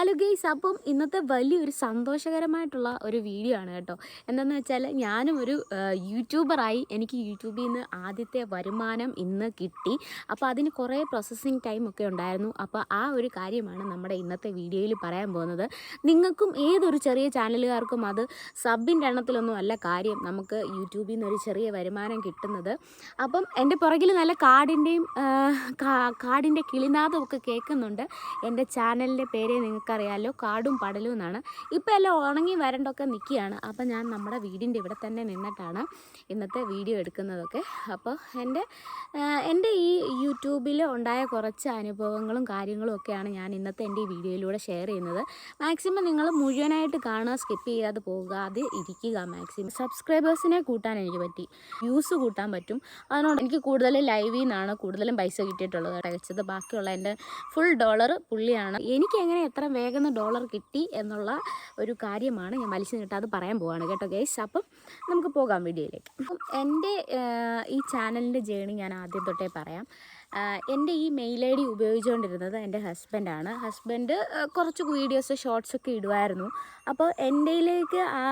Hello guys, അപ്പം ഇന്നത്തെ വലിയൊരു സന്തോഷകരമായിട്ടുള്ള ഒരു വീഡിയോ ആണ് കേട്ടോ. എന്താണെന്ന് വെച്ചാൽ ഞാനും ഒരു യൂട്യൂബറായി. എനിക്ക് യൂട്യൂബിൽ നിന്ന് ആദ്യത്തെ വരുമാനം ഇന്ന് കിട്ടി. അപ്പോൾ അതിന് കുറേ പ്രോസസ്സിങ് ടൈമൊക്കെ ഉണ്ടായിരുന്നു. അപ്പോൾ ആ ഒരു കാര്യമാണ് നമ്മുടെ ഇന്നത്തെ വീഡിയോയിൽ പറയാൻ പോകുന്നത്. നിങ്ങൾക്കും ഏതൊരു ചെറിയ ചാനലുകാർക്കും അത് സബിൻ്റെ എണ്ണത്തിലൊന്നും അല്ല കാര്യം, നമുക്ക് യൂട്യൂബിൽ നിന്ന് ഒരു ചെറിയ വരുമാനം കിട്ടുന്നത്. അപ്പം എൻ്റെ പുറകിൽ നല്ല കാടിൻ്റെ കിളിനാദമൊക്കെ കേൾക്കുന്നുണ്ട്. എൻ്റെ ചാനലിൻ്റെ പേര് നിങ്ങൾക്കറിയാമല്ലോ, കാടും പടലും എന്നാണ്. ഇപ്പോൾ എല്ലാം ഉണങ്ങി വരണ്ടൊക്കെ നിൽക്കുകയാണ്. അപ്പോൾ ഞാൻ നമ്മുടെ വീടിൻ്റെ ഇവിടെ തന്നെ നിന്നിട്ടാണ് ഇന്നത്തെ വീഡിയോ എടുക്കുന്നതൊക്കെ. അപ്പോൾ എൻ്റെ ഈ യൂട്യൂബിൽ ഉണ്ടായ കുറച്ച് അനുഭവങ്ങളും കാര്യങ്ങളും ഒക്കെയാണ് ഞാൻ ഇന്നത്തെ എൻ്റെ ഈ വീഡിയോയിലൂടെ ഷെയർ ചെയ്യുന്നത്. മാക്സിമം നിങ്ങൾ മുഴുവനായിട്ട് കാണുക, സ്കിപ്പ് ചെയ്യാതെ പോകുക, അത് ഇരിക്കുക. മാക്സിമം സബ്സ്ക്രൈബേഴ്സിനെ കൂട്ടാൻ എനിക്ക് പറ്റി, വ്യൂസ് കൂട്ടാൻ പറ്റും. അതിനോട് എനിക്ക് കൂടുതൽ ലൈവിൽ നിന്നാണ് കൂടുതലും പൈസ കിട്ടിയിട്ടുള്ളത്. തികച്ചത് ബാക്കിയുള്ള എൻ്റെ ഫുൾ ഡോളർ പുള്ളിയാണ്. എനിക്ക് എങ്ങനെ എത്ര വേഗം ഡോളർ കിട്ടി എന്നുള്ള ഒരു കാര്യമാണ് ഞാൻ വലിച്ചു നീട്ടാതെ പറയാൻ പോവാണ് കേട്ടോ ഗൈസ്. അപ്പം നമുക്ക് പോകാം വീഡിയോയിലേക്ക്. അപ്പം എൻ്റെ ഈ ചാനലിൻ്റെ ജേണി ഞാൻ ആദ്യം തൊട്ടേ പറയാം. എൻ്റെ ഈ മെയിൽ ഐ ഡി ഉപയോഗിച്ചുകൊണ്ടിരുന്നത് എൻ്റെ ഹസ്ബൻഡാണ്. ഹസ്ബൻഡ് കുറച്ച് വീഡിയോസ് ഷോർട്സൊക്കെ ഇടുമായിരുന്നു. അപ്പോൾ എൻ്റെയിലേക്ക് ആ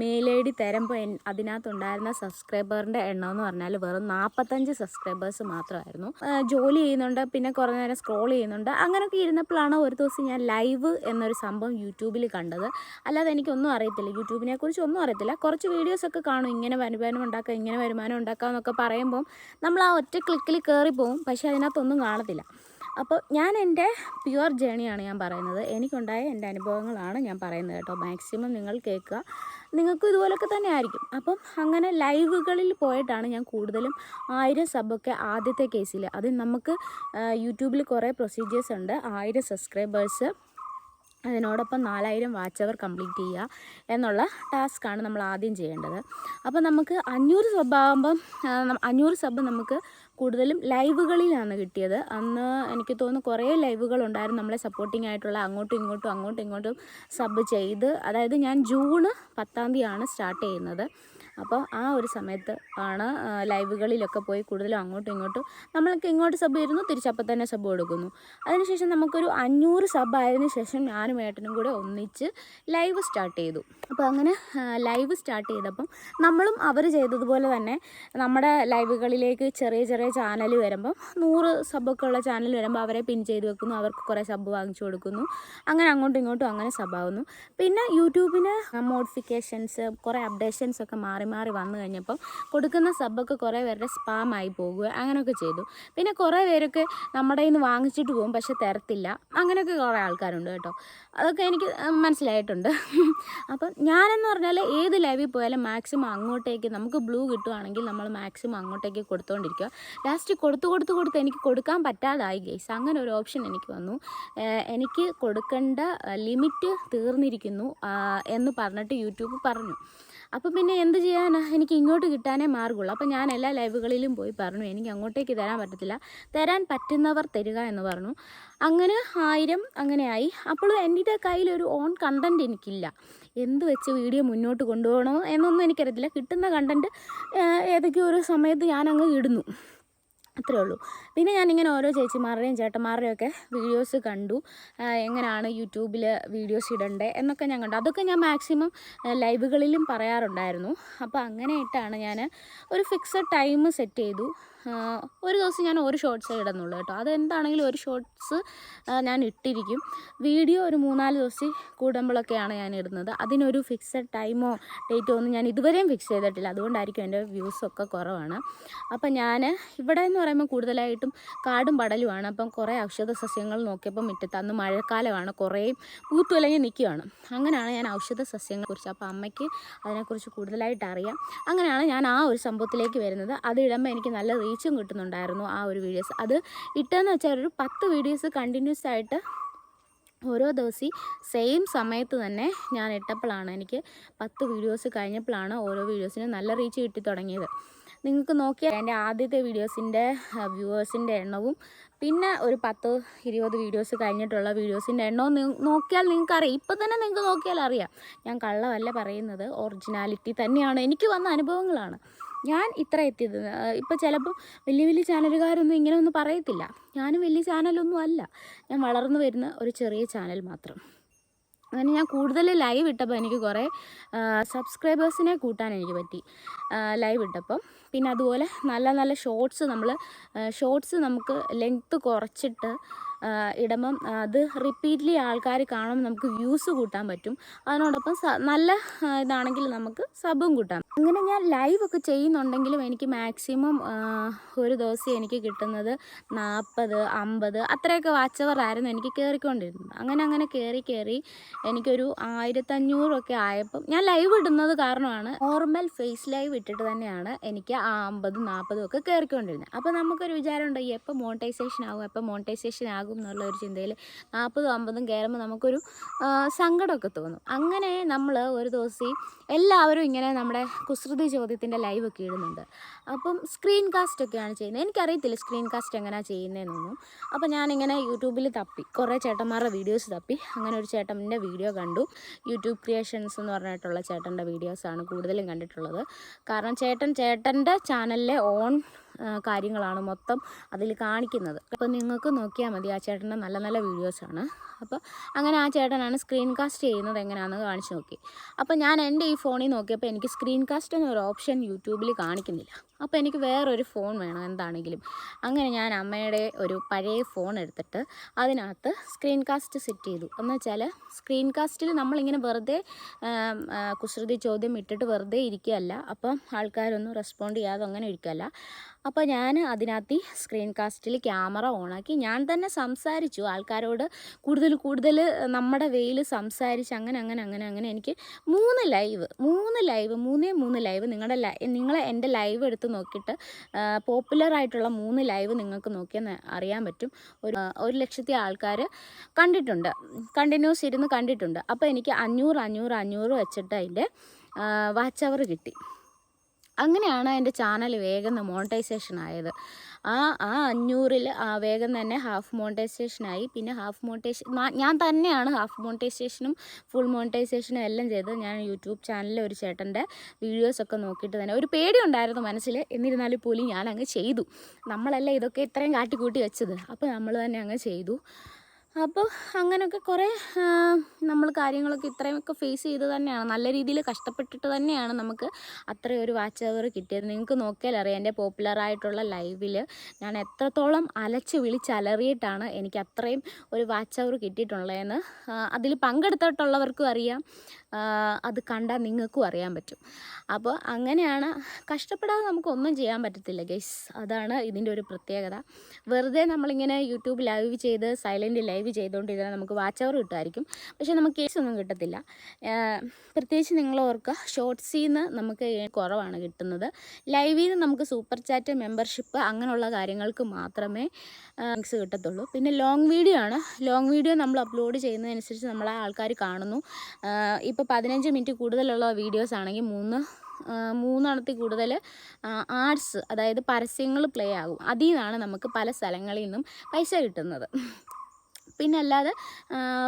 മെയിൽ ഐ ഡി തരുമ്പോൾ അതിനകത്തുണ്ടായിരുന്ന സബ്സ്ക്രൈബറിൻ്റെ എണ്ണം എന്ന് പറഞ്ഞാൽ വെറും 45 സബ്സ്ക്രൈബേഴ്സ് മാത്രമായിരുന്നു. ജോലി ചെയ്യുന്നുണ്ട്, പിന്നെ കുറേ നേരം സ്ക്രോൾ ചെയ്യുന്നുണ്ട്. അങ്ങനെയൊക്കെ ഇരുന്നപ്പോഴാണ് ഒരു ദിവസം ഞാൻ ലൈവ് എന്നൊരു സംഭവം യൂട്യൂബിൽ കണ്ടത്. അല്ലാതെ എനിക്കൊന്നും അറിയത്തില്ല, യൂട്യൂബിനെ കുറിച്ച് ഒന്നും അറിയത്തില്ല. കുറച്ച് വീഡിയോസൊക്കെ കാണും, ഇങ്ങനെ വരുമാനം ഉണ്ടാക്കുക, ഇങ്ങനെ വരുമാനം ഉണ്ടാക്കുക എന്നൊക്കെ പറയുമ്പം നമ്മൾ ആ ഒറ്റ ക്ലിക്കിൽ കയറിപ്പോവും. പക്ഷേ അതിനകത്തൊന്നും കാണത്തില്ല. അപ്പോൾ ഞാൻ എൻ്റെ പ്യുവർ ജേണിയാണ് ഞാൻ പറയുന്നത്. എനിക്കുണ്ടായ എൻ്റെ അനുഭവങ്ങളാണ് ഞാൻ പറയുന്നത് കേട്ടോ. മാക്സിമം നിങ്ങൾ കേൾക്കുക, നിങ്ങൾക്കും ഇതുപോലൊക്കെ തന്നെ ആയിരിക്കും. അപ്പം അങ്ങനെ ലൈവുകളിൽ പോയിട്ടാണ് ഞാൻ കൂടുതലും 1000 സബ്ബൊക്കെ ആദ്യത്തെ കേസിൽ. അത് നമുക്ക് യൂട്യൂബിൽ കുറേ പ്രൊസീജിയേഴ്സ് ഉണ്ട്. 1000 സബ്സ്ക്രൈബേഴ്സ്, അതിനോടൊപ്പം 4000 വാച്ച് അവർ കംപ്ലീറ്റ് ചെയ്യുക എന്നുള്ള ടാസ്ക്കാണ് നമ്മൾ ആദ്യം ചെയ്യേണ്ടത്. അപ്പോൾ നമുക്ക് 500 സബ്ബാകുമ്പം 500 സബ്ബ് നമുക്ക് കൂടുതലും ലൈവുകളിലാണ് കിട്ടിയത്. അന്ന് എനിക്ക് തോന്നുന്നു കുറേ ലൈവുകളുണ്ടായിരുന്നു നമ്മളെ സപ്പോർട്ടിംഗ് ആയിട്ടുള്ള, അങ്ങോട്ടും ഇങ്ങോട്ടും സബ്ബ് ചെയ്ത്. അതായത് ഞാൻ ജൂൺ 10-ാം തീയതിയാണ് സ്റ്റാർട്ട് ചെയ്യുന്നത്. അപ്പോൾ ആ ഒരു സമയത്ത് ആണ് ലൈവുകളിലൊക്കെ പോയി കൂടുതലും അങ്ങോട്ടും നമ്മളൊക്കെ ഇങ്ങോട്ട് സബ്ബ് ചെയ്യുന്നു, തിരിച്ചപ്പം തന്നെ സബ്ബ് കൊടുക്കുന്നു. അതിനുശേഷം നമുക്കൊരു 500 സബ്ബ് ആയതിനു ശേഷം ഞാനും ഏട്ടനും കൂടെ ഒന്നിച്ച് ലൈവ് സ്റ്റാർട്ട് ചെയ്തു. അപ്പോൾ അങ്ങനെ ലൈവ് സ്റ്റാർട്ട് ചെയ്തപ്പം നമ്മളും അവർ ചെയ്തതുപോലെ തന്നെ നമ്മുടെ ലൈവുകളിലേക്ക് ചെറിയ ചാനൽ വരുമ്പം 100 സബ്ബൊക്കെ ഉള്ള ചാനൽ വരുമ്പോൾ അവരെ പിൻ ചെയ്ത് വെക്കുന്നു, അവർക്ക് കുറേ സബ്ബ് വാങ്ങിച്ചു കൊടുക്കുന്നു. അങ്ങനെ അങ്ങോട്ടും അങ്ങനെ സബ്ബാകുന്നു. പിന്നെ യൂട്യൂബിന് മോഡിഫിക്കേഷൻസ്, കുറേ അപ്ഡേഷൻസ് ഒക്കെ മാറി വന്നു കഴിഞ്ഞപ്പം കൊടുക്കുന്ന സബ്ബൊക്കെ കുറേ പേരുടെ സ്പാം ആയി പോകുക, അങ്ങനെയൊക്കെ ചെയ്തു. പിന്നെ കുറേ പേരൊക്കെ നമ്മുടെ കയ്യിൽ നിന്ന് വാങ്ങിച്ചിട്ട് പോകും, പക്ഷെ തരത്തില്ല. അങ്ങനെയൊക്കെ കുറേ ആൾക്കാരുണ്ട് കേട്ടോ. അതൊക്കെ എനിക്ക് മനസ്സിലായിട്ടുണ്ട്. അപ്പം ഞാനെന്ന് പറഞ്ഞാൽ ഏത് ലൈവിൽ പോയാലും മാക്സിമം അങ്ങോട്ടേക്ക് നമുക്ക് ബ്ലൂ കിട്ടുവാണെങ്കിൽ നമ്മൾ മാക്സിമം അങ്ങോട്ടേക്ക് കൊടുത്തുകൊണ്ടിരിക്കുക. ലാസ്റ്റ് കൊടുത്ത് എനിക്ക് കൊടുക്കാൻ പറ്റാതായി ഗൈസ്. അങ്ങനെ ഒരു ഓപ്ഷൻ എനിക്ക് വന്നു. എനിക്ക് കൊടുക്കേണ്ട ലിമിറ്റ് തീർന്നിരിക്കുന്നു എന്ന് പറഞ്ഞിട്ട് യൂട്യൂബ് പറഞ്ഞു. അപ്പോൾ പിന്നെ എന്ത് ചെയ്യാനാ, എനിക്ക് ഇങ്ങോട്ട് കിട്ടാനേ മാർഗമുള്ളൂ. അപ്പോൾ ഞാൻ എല്ലാ ലൈവുകളിലും പോയി പറഞ്ഞു എനിക്ക് അങ്ങോട്ടേക്ക് തരാൻ പറ്റത്തില്ല, തരാൻ പറ്റുന്നവർ തരിക എന്ന് പറഞ്ഞു. അങ്ങനെ 1000 അങ്ങനെയായി. അപ്പോൾ എൻ്റെ കയ്യിലൊരു ഓൺ കണ്ടൻറ്റ് എനിക്കില്ല. എന്ത് വെച്ച് വീഡിയോ മുന്നോട്ട് കൊണ്ടുപോകണോ എന്നൊന്നും എനിക്കറിയത്തില്ല. കിട്ടുന്ന കണ്ടൻറ്റ് ഏതൊക്കെയോ ഒരു സമയത്ത് ഞാനങ്ങ് ഇടുന്നു, അത്രേ ഉള്ളൂ. പിന്നെ ഞാനിങ്ങനെ ഓരോ ചേച്ചിമാരുടെയും ചേട്ടന്മാരുടെയും ഒക്കെ വീഡിയോസ് കണ്ടു, എങ്ങനെയാണ് യൂട്യൂബിൽ വീഡിയോസ് ഇടണ്ടേ എന്നൊക്കെ ഞാൻ കണ്ടു. അതൊക്കെ ഞാൻ മാക്സിമം ലൈവുകളിലും പറയാറുണ്ടായിരുന്നു. അപ്പോൾ അങ്ങനെയായിട്ടാണ് ഞാൻ ഒരു ഫിക്സഡ് ടൈം സെറ്റ് ചെയ്തു. ഒരു ദിവസം ഞാൻ ഒരു ഷോർട്സേ ഇടുന്നുള്ളൂ കേട്ടോ. അതെന്താണെങ്കിലും ഒരു ഷോർട്സ് ഞാൻ ഇട്ടിരിക്കും. വീഡിയോ ഒരു 3-4 ദിവസം കൂടുമ്പോഴൊക്കെയാണ് ഞാൻ ഇടുന്നത്. അതിനൊരു ഫിക്സഡ് ടൈമോ ഡേറ്റോ ഒന്നും ഞാൻ ഇതുവരെയും ഫിക്സ് ചെയ്തിട്ടില്ല. അതുകൊണ്ടായിരിക്കും എൻ്റെ വ്യൂസൊക്കെ കുറവാണ്. അപ്പം ഞാൻ ഇവിടെ എന്ന് പറയുമ്പോൾ കൂടുതലായിട്ടും കാടും പടലുമാണ്. അപ്പം കുറേ ഔഷധ സസ്യങ്ങൾ നോക്കിയപ്പോൾ മുറ്റത്ത്, അന്ന് മഴക്കാലമാണ്, കുറേ പൂത്തുലഞ്ഞ് നിൽക്കുകയാണ്. അങ്ങനെയാണ് ഞാൻ ഔഷധ സസ്യങ്ങളെക്കുറിച്ച്, അപ്പോൾ അമ്മയ്ക്ക് അതിനെക്കുറിച്ച് കൂടുതലായിട്ട് അറിയാം. അങ്ങനെയാണ് ഞാൻ ആ ഒരു സംഭവത്തിലേക്ക് വരുന്നത്. അത് ഇടുമ്പോൾ എനിക്ക് നല്ല റീച്ചും കിട്ടുന്നുണ്ടായിരുന്നു ആ ഒരു വീഡിയോസ്. അത് ഇട്ടെന്ന് വെച്ചാൽ ഒരു 10 വീഡിയോസ് കണ്ടിന്യൂസ് ആയിട്ട് ഓരോ ദിവസം സെയിം സമയത്ത് തന്നെ ഞാൻ ഇട്ടപ്പോഴാണ്, എനിക്ക് 10 വീഡിയോസ് കഴിഞ്ഞപ്പോഴാണ് ഓരോ വീഡിയോസിനും നല്ല റീച്ച് കിട്ടി തുടങ്ങിയത്. നിങ്ങൾക്ക് നോക്കിയാൽ എൻ്റെ ആദ്യത്തെ വീഡിയോസിൻ്റെ വ്യൂവേഴ്സിൻ്റെ എണ്ണവും പിന്നെ ഒരു 10-20 വീഡിയോസ് കഴിഞ്ഞിട്ടുള്ള വീഡിയോസിൻ്റെ എണ്ണവും നോക്കിയാൽ നിങ്ങൾക്കറിയാം. ഇപ്പം തന്നെ നിങ്ങൾക്ക് നോക്കിയാൽ അറിയാം. ഞാൻ കള്ളമല്ല പറയുന്നത്, ഒറിജിനാലിറ്റി തന്നെയാണ്, എനിക്ക് വന്ന അനുഭവങ്ങളാണ്. ഞാൻ ഇത്ര എത്തിയത്. ഇപ്പോൾ ചിലപ്പോൾ വലിയ വലിയ ചാനലുകാരൊന്നും ഇങ്ങനെ ഒന്നും പറയത്തില്ല. ഞാനും വലിയ ചാനലൊന്നും അല്ല, ഞാൻ വളർന്നു വരുന്ന ഒരു ചെറിയ ചാനൽ മാത്രം. അങ്ങനെ ഞാൻ കൂടുതൽ ലൈവ് ഇട്ടപ്പോൾ എനിക്ക് കുറേ സബ്സ്ക്രൈബേഴ്സിനെ കൂട്ടാൻ എനിക്ക് പറ്റി ലൈവ് ഇട്ടപ്പം. പിന്നെ അതുപോലെ നല്ല നല്ല ഷോർട്സ് നമുക്ക് ലെങ്ത്ത് കുറച്ചിട്ട് ഇടുമ്പം അത് റിപ്പീറ്റ്ലി ആൾക്കാർ കാണുമ്പോൾ നമുക്ക് വ്യൂസ് കൂട്ടാൻ പറ്റും. അതിനോടൊപ്പം നല്ല ഇതാണെങ്കിൽ നമുക്ക് സബും കൂട്ടാം. അങ്ങനെ ഞാൻ ലൈവൊക്കെ ചെയ്യുന്നുണ്ടെങ്കിലും എനിക്ക് മാക്സിമം ഒരു ദിവസം എനിക്ക് കിട്ടുന്നത് 40, 50 അത്രയൊക്കെ വാച്ച് അവർ ആയിരുന്നു എനിക്ക് കയറിക്കൊണ്ടിരുന്നത്. അങ്ങനെ കയറി എനിക്കൊരു 1500 ആയപ്പം ഞാൻ ലൈവ് ഇടുന്നത് കാരണമാണ്, നോർമൽ ഫേസ് ലൈവ് ഇട്ടിട്ട് തന്നെയാണ് എനിക്ക് 50, 40 ഒക്കെ കയറിക്കൊണ്ടിരുന്നത്. അപ്പോൾ നമുക്കൊരു വിചാരമുണ്ട് എപ്പോൾ മോണിറ്റൈസേഷൻ ആകും എന്നുള്ള ഒരു ചിന്തയിൽ 40, 50 കയറുമ്പോൾ നമുക്കൊരു സങ്കടമൊക്കെ തോന്നും. അങ്ങനെ നമ്മൾ ഒരു ദിവസം എല്ലാവരും ഇങ്ങനെ നമ്മുടെ കുസൃതി ചോദ്യത്തിൻ്റെ ലൈവൊക്കെ ഇടുന്നുണ്ട്. അപ്പം സ്ക്രീൻ കാസ്റ്റൊക്കെയാണ് ചെയ്യുന്നത്. എനിക്കറിയത്തില്ല സ്ക്രീൻ കാസ്റ്റ് എങ്ങനെയാണ് ചെയ്യുന്നതെന്നൊന്നും. അപ്പോൾ ഞാനിങ്ങനെ യൂട്യൂബിൽ തപ്പി, കുറേ ചേട്ടന്മാരുടെ വീഡിയോസ് തപ്പി. അങ്ങനെ ഒരു ചേട്ടൻ്റെ വീഡിയോ കണ്ടു. യൂട്യൂബ് ക്രിയേഷൻസ് എന്ന് പറഞ്ഞിട്ടുള്ള ചേട്ടൻ്റെ വീഡിയോസാണ് കൂടുതലും കണ്ടിട്ടുള്ളത്. കാരണം ചേട്ടൻ്റെ ചാനലിലെ ഓൺ കാര്യങ്ങളാണ് മൊത്തം അതിൽ കാണിക്കുന്നത്. അപ്പോൾ നിങ്ങൾക്ക് നോക്കിയാൽ മതി, ആ ചേട്ടൻ്റെ നല്ല നല്ല വീഡിയോസാണ്. അപ്പോൾ അങ്ങനെ ആ ചേട്ടനാണ് സ്ക്രീൻ കാസ്റ്റ് ചെയ്യുന്നത് എങ്ങനെയാണെന്ന് കാണിച്ച് നോക്കി. അപ്പോൾ ഞാൻ എൻ്റെ ഈ ഫോണിൽ നോക്കിയപ്പോൾ എനിക്ക് സ്ക്രീൻ കാസ്റ്റ് എന്നൊരു ഓപ്ഷൻ യൂട്യൂബിൽ കാണിക്കുന്നില്ല. അപ്പോൾ എനിക്ക് വേറൊരു ഫോൺ വേണം എന്താണെങ്കിലും. അങ്ങനെ ഞാൻ അമ്മയുടെ ഒരു പഴയ ഫോൺ എടുത്തിട്ട് അതിനകത്ത് സ്ക്രീൻ കാസ്റ്റ് സെറ്റ് ചെയ്തു. എന്ന് വെച്ചാൽ സ്ക്രീൻ കാസ്റ്റിൽ നമ്മളിങ്ങനെ വെറുതെ കുസൃതി ചോദ്യം ഇട്ടിട്ട് വെറുതെ ഇരിക്കുകയല്ല, അപ്പം ആൾക്കാരൊന്നും റെസ്പോണ്ട് ചെയ്യാതെ അങ്ങനെ ഇരിക്കുകയല്ല. അപ്പോൾ ഞാൻ അതിനകത്ത് സ്ക്രീൻ കാസ്റ്റിൽ ക്യാമറ ഓണാക്കി ഞാൻ തന്നെ സംസാരിച്ചു ആൾക്കാരോട്, കൂടുതൽ നമ്മുടെ വെയിൽ സംസാരിച്ച് അങ്ങനെ എനിക്ക് 3 ലൈവ് നിങ്ങളെ എൻ്റെ ലൈവ് എടുത്ത് നോക്കിയിട്ട് പോപ്പുലറായിട്ടുള്ള 3 ലൈവ് നിങ്ങൾക്ക് നോക്കിയാൽ അറിയാൻ പറ്റും. 1,00,000 ആൾക്കാർ കണ്ടിട്ടുണ്ട്, കണ്ടിന്യൂസ് ഇരുന്ന് കണ്ടിട്ടുണ്ട്. അപ്പോൾ എനിക്ക് 500 വെച്ചിട്ട് അതിൻ്റെ വാച്ച് അവർ കിട്ടി. അങ്ങനെയാണ് എൻ്റെ ചാനൽ വേഗം മോണിറ്റൈസേഷൻ ആയത്. ആ 500-ൽ വേഗം തന്നെ ഹാഫ് മോണിറ്റൈസേഷനായി. പിന്നെ ഞാൻ തന്നെയാണ് ഹാഫ് മോണിറ്റൈസേഷനും ഫുൾ മോണിറ്റൈസേഷനും എല്ലാം ചെയ്തത്. ഞാൻ യൂട്യൂബ് ചാനലിൽ ഒരു ചേട്ടൻ്റെ വീഡിയോസൊക്കെ നോക്കിയിട്ട് തന്നെ ഒരു പേടി ഉണ്ടായിരുന്നു മനസ്സിൽ. എന്നിരുന്നാലും പോലും ഞാൻ അങ്ങ് ചെയ്തു. നമ്മളല്ലേ ഇതൊക്കെ ഇത്രയും കാട്ടിക്കൂട്ടി വെച്ചത്, അപ്പോൾ നമ്മൾ തന്നെ അങ്ങ് ചെയ്തു. അപ്പോൾ അങ്ങനെയൊക്കെ കുറേ നമ്മൾ കാര്യങ്ങളൊക്കെ ഇത്രയുമൊക്കെ ഫേസ് ചെയ്ത് തന്നെയാണ്, നല്ല രീതിയിൽ കഷ്ടപ്പെട്ടിട്ട് തന്നെയാണ് നമുക്ക് അത്രയും ഒരു വാച്ച് അവർ കിട്ടിയത്. നിങ്ങൾക്ക് നോക്കിയാൽ അറിയാം എൻ്റെ പോപ്പുലറായിട്ടുള്ള ലൈവിൽ ഞാൻ എത്രത്തോളം വിളിച്ചലറിയിട്ടാണ് എനിക്ക് അത്രയും ഒരു വാച്ച് അവർ കിട്ടിയിട്ടുള്ളതെന്ന് അതിൽ പങ്കെടുത്തിട്ടുള്ളവർക്കും അറിയാം, അത് കണ്ടാൽ നിങ്ങൾക്കും അറിയാൻ പറ്റും. അപ്പോൾ അങ്ങനെയാണ്, കഷ്ടപ്പെടാതെ നമുക്കൊന്നും ചെയ്യാൻ പറ്റത്തില്ല ഗൈസ്. അതാണ് ഇതിൻ്റെ ഒരു പ്രത്യേകത. വെറുതെ നമ്മളിങ്ങനെ യൂട്യൂബ് ലൈവ് ചെയ്ത് സൈലൻ്റ് ലൈവ് ചെയ്തുകൊണ്ടിരുന്നാൽ നമുക്ക് വാച്ച് അവർ കിട്ടുമായിരിക്കും, പക്ഷേ നമുക്ക് കേസൊന്നും കിട്ടത്തില്ല. പ്രത്യേകിച്ച് നിങ്ങൾ ഓർക്കുക, ഷോർട്സിൽ നിന്ന് നമുക്ക് കുറവാണ് കിട്ടുന്നത്. ലൈവിൽ നിന്ന് നമുക്ക് സൂപ്പർ ചാറ്റ്, മെമ്പർഷിപ്പ് അങ്ങനെയുള്ള കാര്യങ്ങൾക്ക് മാത്രമേ ലിങ്ക്സ് കിട്ടത്തുള്ളൂ. പിന്നെ ലോങ് വീഡിയോ നമ്മൾ അപ്ലോഡ് ചെയ്യുന്നതനുസരിച്ച് നമ്മളെ ആൾക്കാർ കാണുന്നു. ഇപ്പോൾ 15 മിനിറ്റ് കൂടുതലുള്ള വീഡിയോസ് ആണെങ്കിൽ 3 കൂടുതൽ ആഡ്സ്, അതായത് പരസ്യങ്ങൾ പ്ലേ ആകും. അതിൽ നിന്നാണ് നമുക്ക് പല സ്ഥലങ്ങളിൽ നിന്നും പൈസ കിട്ടുന്നത്. പിന്നെ അല്ലാതെ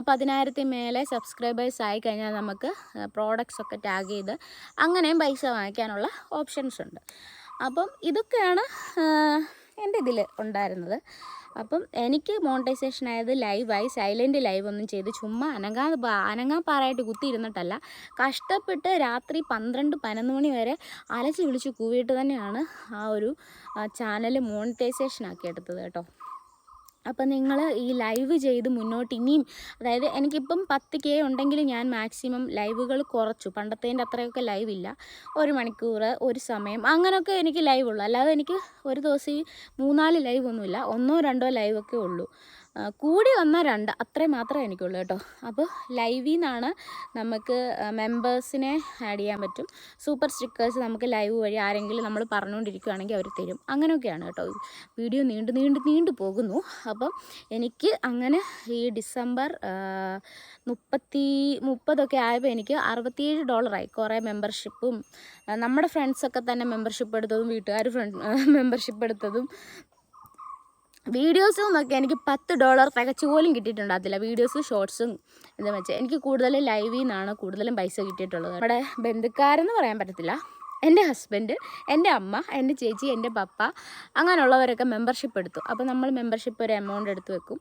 10,000 മേലെ സബ്സ്ക്രൈബേഴ്സ് ആയി കഴിഞ്ഞാൽ നമുക്ക് പ്രോഡക്റ്റ്സ് ഒക്കെ ടാഗ് ചെയ്ത് അങ്ങനെയും പൈസ വാങ്ങിക്കാനുള്ള ഓപ്ഷൻസ് ഉണ്ട്. അപ്പം ഇതൊക്കെയാണ് എൻ്റെ ഇതിൽ ഉണ്ടായിരുന്നത്. അപ്പം എനിക്ക് മോണിറ്റൈസേഷൻ ആയത് ലൈവായി, സൈലൻറ്റ് ലൈവ് ഒന്നും ചെയ്ത് ചുമ്മാ അനങ്ങാൻ പാറായിട്ട് കുത്തിയിരുന്നിട്ടല്ല, കഷ്ടപ്പെട്ട് രാത്രി 12-11 മണി വരെ അലച്ച് വിളിച്ച് കൂവിയിട്ട് തന്നെയാണ് ആ ഒരു ചാനൽ മോണിറ്റൈസേഷൻ ആക്കി എടുത്തത് കേട്ടോ. അപ്പം നിങ്ങൾ ഈ ലൈവ് ചെയ്ത് മുന്നോട്ട് ഇനിയും, അതായത് എനിക്കിപ്പം 10K ഉണ്ടെങ്കിൽ ഞാൻ മാക്സിമം ലൈവുകൾ കുറച്ചു. പണ്ടത്തേൻ്റെ അത്രയൊക്കെ ലൈവില്ല, 1 മണിക്കൂർ ഒരു സമയം അങ്ങനെയൊക്കെ എനിക്ക് ലൈവുള്ളൂ. അല്ലാതെ എനിക്ക് ഒരു ദിവസം 3-4 ലൈവ് ഒന്നുമില്ല, 1-2 ലൈവൊക്കെ ഉള്ളൂ. കൂടി വന്നാൽ 2, അത്രയും മാത്രമേ എനിക്കുള്ളൂ കേട്ടോ. അപ്പോൾ ലൈവിൽ നിന്നാണ് നമുക്ക് മെമ്പേഴ്സിനെ ആഡ് ചെയ്യാൻ പറ്റും. സൂപ്പർ സ്റ്റിക്കേഴ്സ് നമുക്ക് ലൈവ് വഴി ആരെങ്കിലും നമ്മൾ പറഞ്ഞുകൊണ്ടിരിക്കുകയാണെങ്കിൽ അവർ തരും. അങ്ങനെയൊക്കെയാണ് കേട്ടോ. വീഡിയോ നീണ്ടു പോകുന്നു. അപ്പം എനിക്ക് അങ്ങനെ ഈ ഡിസംബർ 30 ആയപ്പോൾ എനിക്ക് $67 കുറേ മെമ്പർഷിപ്പും നമ്മുടെ ഫ്രണ്ട്സൊക്കെ തന്നെ മെമ്പർഷിപ്പ് എടുത്തതും വീട്ടുകാർ മെമ്പർഷിപ്പ് എടുത്തതും വീഡിയോസും ഒക്കെ എനിക്ക് $10 തികച്ചു പോലും കിട്ടിയിട്ടുണ്ടാകത്തില്ല. വീഡിയോസും ഷോർട്സും എന്താ വെച്ചാൽ എനിക്ക് കൂടുതൽ ലൈവിൽ നിന്നാണ് കൂടുതലും പൈസ കിട്ടിയിട്ടുള്ളത്. നമ്മുടെ ബന്ധുക്കാരെന്ന് പറയാൻ പറ്റത്തില്ല, എൻ്റെ ഹസ്ബൻഡ്, എൻ്റെ അമ്മ, എൻ്റെ ചേച്ചി, എൻ്റെ പപ്പ അങ്ങനെയുള്ളവരൊക്കെ മെമ്പർഷിപ്പ് എടുത്തു. അപ്പോൾ നമ്മൾ മെമ്പർഷിപ്പ് ഒരു എമൗണ്ട് എടുത്ത് വെക്കും.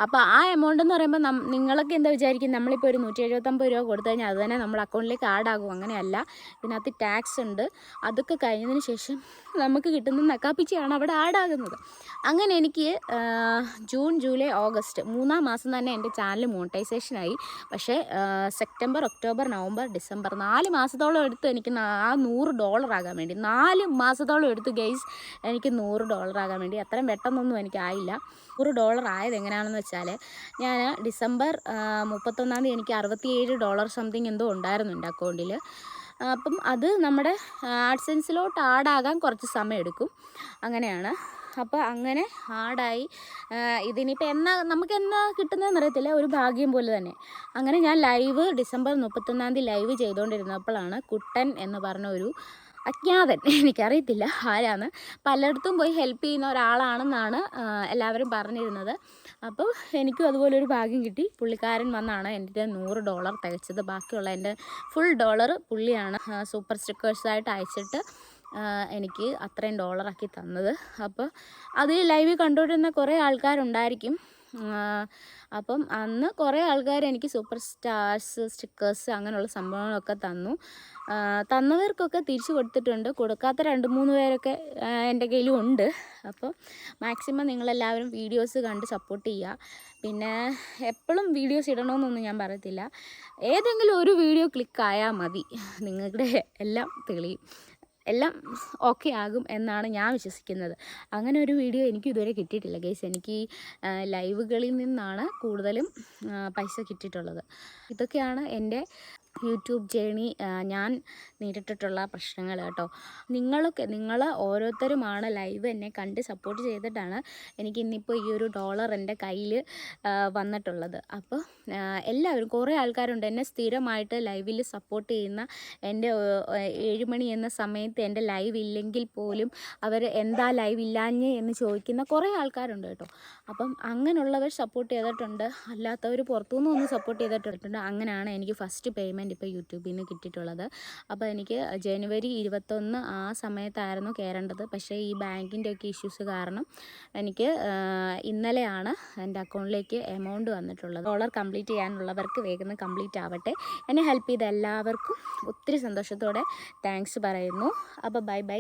അപ്പോൾ ആ എമൗണ്ട് എന്ന് പറയുമ്പോൾ നിങ്ങളൊക്കെ എന്താ വിചാരിക്കും, നമ്മളിപ്പോൾ ഒരു 179 രൂപ കൊടുത്തു കഴിഞ്ഞാൽ അത് തന്നെ നമ്മുടെ അക്കൗണ്ടിലേക്ക് ആഡ് ആകും. അങ്ങനെയല്ല, ഇതിനകത്ത് ടാക്സ് ഉണ്ട്. അതൊക്കെ കഴിഞ്ഞതിന് ശേഷം നമുക്ക് കിട്ടുന്ന നക്കാപ്പിച്ചയാണ് അവിടെ ആഡ് ആകുന്നത്. അങ്ങനെ എനിക്ക് ജൂൺ, ജൂലൈ, ഓഗസ്റ്റ് 3-ാം മാസം തന്നെ എൻ്റെ ചാനൽ മോണിറ്റൈസേഷനായി. പക്ഷേ സെപ്റ്റംബർ, ഒക്ടോബർ, നവംബർ, ഡിസംബർ 4 മാസത്തോളം എടുത്തു എനിക്ക് ആ $100 ആകാൻ വേണ്ടി. 4 മാസത്തോളം എടുത്തു ഗൈസ് എനിക്ക് $100 ആകാൻ വേണ്ടി. അത്രയും പെട്ടെന്നൊന്നും എനിക്കായില്ല. $100 ആയത് എങ്ങനെയാണെന്ന് വെച്ചാൽ, ഞാൻ ഡിസംബർ 31-ാം തീയതി എനിക്ക് $67 സംതിങ് എന്തോ ഉണ്ടായിരുന്നു എൻ്റെ അക്കൗണ്ടിൽ. അപ്പം അത് നമ്മുടെ ആഡ്സെൻസിലോട്ട് ആഡാകാൻ കുറച്ച് സമയം എടുക്കും. അങ്ങനെയാണ്. അപ്പോൾ അങ്ങനെ ആഡായി. ഇതിനിപ്പോൾ നമുക്ക് എന്നാ കിട്ടുന്നതെന്ന് അറിയത്തില്ല, ഒരു ഭാഗ്യം പോലെ തന്നെ. അങ്ങനെ ഞാൻ ലൈവ് ഡിസംബർ 31-ാം തീയതി ലൈവ് ചെയ്തുകൊണ്ടിരുന്നപ്പോഴാണ് കുട്ടൻ എന്ന് പറഞ്ഞ ഒരു അജ്ഞാതൻ, എനിക്കറിയത്തില്ല ആരാണ്, പലയിടത്തും പോയി ഹെൽപ്പ് ചെയ്യുന്ന ഒരാളാണെന്നാണ് എല്ലാവരും പറഞ്ഞിരുന്നത്. അപ്പോൾ എനിക്കും അതുപോലെ ഒരു ഭാഗ്യം കിട്ടി. പുള്ളിക്കാരൻ വന്നാണ് എൻ്റെ $100 തികച്ചത്. ബാക്കിയുള്ള എൻ്റെ ഫുൾ ഡോളർ പുള്ളിയാണ് സൂപ്പർ സ്റ്റിക്കേഴ്സായിട്ട് അയച്ചിട്ട് എനിക്ക് അത്രയും ഡോളറാക്കി തന്നത്. അപ്പോൾ അതിൽ ലൈവ് കണ്ടുകൊണ്ടിരുന്ന കുറേ ആൾക്കാരുണ്ടായിരിക്കും. അപ്പം അന്ന് കുറേ ആൾക്കാർ എനിക്ക് സൂപ്പർ സ്റ്റാർസ്, സ്റ്റിക്കേഴ്സ് അങ്ങനെയുള്ള സംഭവങ്ങളൊക്കെ തന്നവർക്കൊക്കെ തിരിച്ചു കൊടുത്തിട്ടുണ്ട്. കൊടുക്കാത്ത 2-3 പേരൊക്കെ എൻ്റെ കയ്യിലും ഉണ്ട്. അപ്പോൾ മാക്സിമം നിങ്ങളെല്ലാവരും വീഡിയോസ് കണ്ട് സപ്പോർട്ട് ചെയ്യുക. പിന്നെ എപ്പോഴും വീഡിയോസ് ഇടണമെന്നൊന്നും ഞാൻ പറയത്തില്ല. ഏതെങ്കിലും ഒരു വീഡിയോ ക്ലിക്കായാൽ മതി, നിങ്ങളുടെ എല്ലാം തെളിയും, എല്ലാം ഓക്കെ ആകും എന്നാണ് ഞാൻ വിശ്വസിക്കുന്നത്. അങ്ങനെ ഒരു വീഡിയോ എനിക്ക് ഇതുവരെ കിട്ടിയിട്ടില്ല ഗൈസ്. എനിക്ക് ലൈവുകളിൽ നിന്നാണ് കൂടുതലും പൈസ കിട്ടിയിട്ടുള്ളത്. ഇതൊക്കെയാണ് എൻ്റെ യൂട്യൂബ് ജേണി, ഞാൻ നേരിട്ടിട്ടുള്ള പ്രശ്നങ്ങൾ കേട്ടോ. നിങ്ങൾ ഓരോരുത്തരുമാണ് ലൈവ് എന്നെ കണ്ട് സപ്പോർട്ട് ചെയ്തിട്ടാണ് എനിക്ക് ഇന്നിപ്പോൾ ഈ ഒരു ഡോളർ എൻ്റെ കയ്യിൽ വന്നിട്ടുള്ളത്. അപ്പോൾ എല്ലാവരും, കുറേ ആൾക്കാരുണ്ട് എന്നെ സ്ഥിരമായിട്ട് ലൈവിൽ സപ്പോർട്ട് ചെയ്യുന്ന. എൻ്റെ 7 മണി എന്ന സമയത്ത് എൻ്റെ ലൈവ് ഇല്ലെങ്കിൽ പോലും അവർ എന്താ ലൈവ് ഇല്ലാഞ്ഞേ എന്ന് ചോദിക്കുന്ന കുറേ ആൾക്കാരുണ്ട് കേട്ടോ. അപ്പം അങ്ങനെയുള്ളവർ സപ്പോർട്ട് ചെയ്തിട്ടുണ്ട്, അല്ലാത്തവർ പുറത്തുനിന്ന് ഒന്ന് സപ്പോർട്ട് ചെയ്തിട്ടുണ്ട്. അങ്ങനെയാണ് എനിക്ക് ഫസ്റ്റ് പേയ്മെൻറ്റ് ഇപ്പോൾ യൂട്യൂബിൽ നിന്ന് കിട്ടിയിട്ടുള്ളത്. അപ്പോൾ എനിക്ക് ജനുവരി 21 ആ സമയത്തായിരുന്നു കയറേണ്ടത്. പക്ഷേ ഈ ബാങ്കിൻ്റെ ഒക്കെ ഇഷ്യൂസ് കാരണം എനിക്ക് ഇന്നലെയാണ് എൻ്റെ അക്കൗണ്ടിലേക്ക് എമൗണ്ട് വന്നിട്ടുള്ളത്. ഡോളർ കംപ്ലീറ്റ് ചെയ്യാനുള്ളവർക്ക് വേഗം കംപ്ലീറ്റ് ആവട്ടെ. എന്നെ ഹെൽപ്പ് ചെയ്ത എല്ലാവർക്കും ഒത്തിരി സന്തോഷത്തോടെ താങ്ക്സ് പറയുന്നു. അപ്പോൾ ബൈ ബൈ.